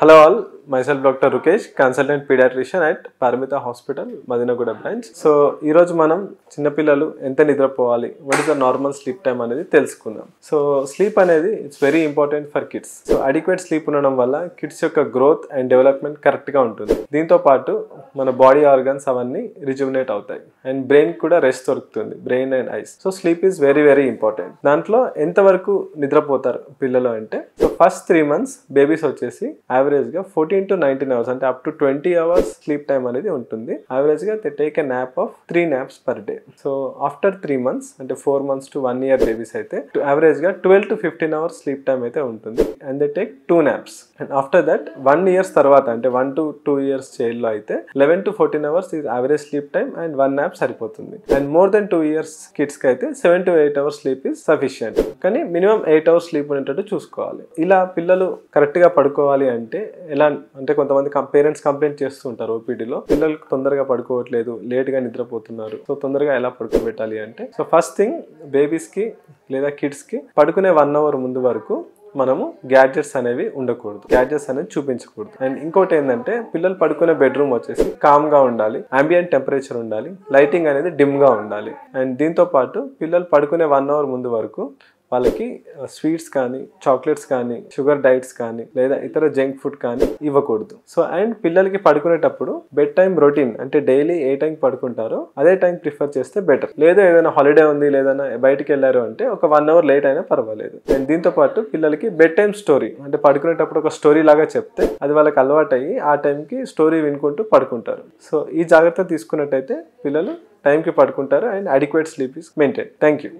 Hello all, myself Dr. Rukesh, consultant pediatrician at Paramita Hospital, Madinaguda branch. So, ఈ రోజు మనం చిన్నపిల్లలు ఎంత నిద్రపోవాలి, what is the normal sleep time అనేది తెలుసుకుందాం. సో స్లీప్ అనేది it's very important for kids. So adequate sleep ఉండడం వల్ల కిడ్స్ యొక్క గ్రోత్ అండ్ డెవలప్మెంట్ కరెక్ట్గా ఉంటుంది. దీంతో పాటు మన బాడీ ఆర్గన్స్ అవన్నీ రిజ్యుమినేట్ అవుతాయి అండ్ బ్రెయిన్ కూడా రెస్ట్ దొరుకుతుంది, brain and ice. So sleep is very very important. దాంట్లో ఎంతవరకు నిద్రపోతారు పిల్లలు అంటే, సో ఫస్ట్ 3 months బేబీస్ వచ్చేసి యావరేజ్గా 14 to 19 hours అంటే up to 20 hours sleep time అనేది ఉంటుంది. యావరేజ్గా they take a nap of 3 naps per day. So after 3 months అంటే 4 months to 1 year బేబీస్ అయితే యావరేజ్గా 12 to 15 hours స్లీప్ టైం అయితే ఉంటుంది and they take 2 naps. And after that 1 years తర్వాత అంటే 1 to 2 years చైల్డ్లో అయితే 11 to 14 hours is average sleep time and 1 nap సరిపోతుంది. And more than 2 years కిడ్స్కి అయితే 7 to 8 hours sleep is sufficient. కానీ minimum 8 hours sleep ఉండేటట్టు చూసుకోవాలి. ఇలా పిల్లలు కరెక్ట్గా పడుకోవాలి అంటే ఎలా అంటే, కొంతమంది పేరెంట్స్ కంప్లైంట్ చేస్తూ ఉంటారు ఓపీడీలో, పిల్లలకు తొందరగా పడుకోవట్లేదు, లేట్గా నిద్రపోతున్నారు. సో తొందరగా ఎలా పడుకోబెట్టాలి అంటే, సో ఫస్ట్ థింగ్ బేబీస్కి లేదా కిడ్స్కి పడుకునే 1 hour ముందు వరకు మనము గ్యాడ్జెట్స్ అనేవి ఉండకూడదు, గ్యాడ్జెట్స్ అనేది చూపించకూడదు. అండ్ ఇంకోటి ఏంటంటే, పిల్లలు పడుకునే బెడ్రూమ్ వచ్చేసి కామ్గా ఉండాలి, అంబియంట్ టెంపరేచర్ ఉండాలి, లైటింగ్ అనేది డిమ్గా ఉండాలి. అండ్ దీంతో పాటు పిల్లలు పడుకునే 1 hour ముందు వరకు వాళ్ళకి స్వీట్స్ కానీ, చాక్లెట్స్ కానీ, షుగర్ డైట్స్ కానీ లేదా ఇతర జంక్ ఫుడ్ కానీ ఇవ్వకూడదు. సో అండ్ పిల్లలకి పడుకునేటప్పుడు బెడ్ టైం రొటీన్ అంటే డైలీ ఏ టైంకి పడుకుంటారో అదే టైం ప్రిఫర్ చేస్తే బెటర్. లేదా ఏదైనా హాలిడే ఉంది లేదా బయటికి వెళ్ళారు అంటే ఒక 1 hour లేట్ అయినా పర్వాలేదు. అండ్ దీంతో పాటు పిల్లలకి బెడ్ టైం స్టోరీ అంటే పడుకునేటప్పుడు ఒక స్టోరీ లాగా చెప్తే అది వాళ్ళకి అలవాటు అయ్యి ఆ టైంకి స్టోరీ వినుకుంటూ పడుకుంటారు. సో ఈ జాగ్రత్త తీసుకున్నట్టయితే పిల్లలు టైంకి పడుకుంటారు and adequate sleep is maintain. Thank you.